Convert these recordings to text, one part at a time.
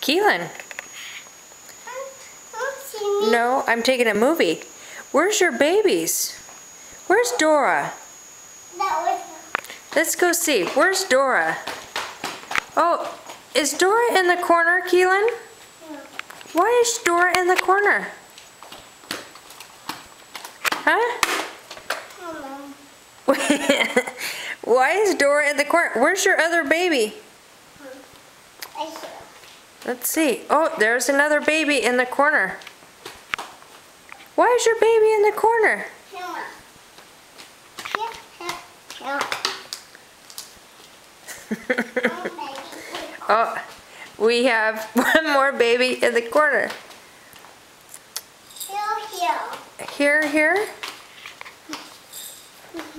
Keelan. No, I'm taking a movie. Where's your babies? Where's Dora? Let's go see. Where's Dora? Oh, is Dora in the corner, Keelan? Why is Dora in the corner? Huh? Why is Dora in the corner? Where's your other baby? Let's see. Oh, there's another baby in the corner. Why is your baby in the corner? Oh, we have one more baby in the corner. Here, here?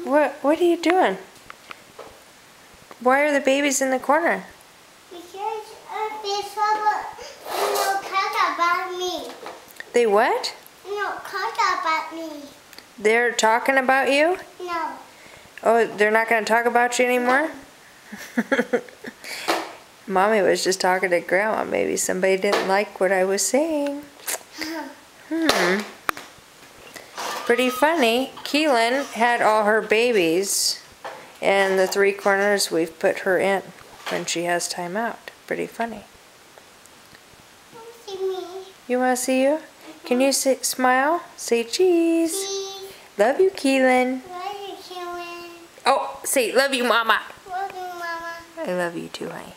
What are you doing? Why are the babies in the corner? Because they talk about me. They what? No, talk about me. They're talking about you? No. Oh, they're not going to talk about you anymore? Mommy was just talking to Grandma. Maybe somebody didn't like what I was saying. Pretty funny. Keelan had all her babies, and the 3 corners we've put her in when she has time out. Pretty funny. See me. You want to see you? Can you smile? Say cheese. Cheese. Love you, Keelan. Love you, Keelan. Oh, say love you, Mama. Love you, Mama. I love you too, honey.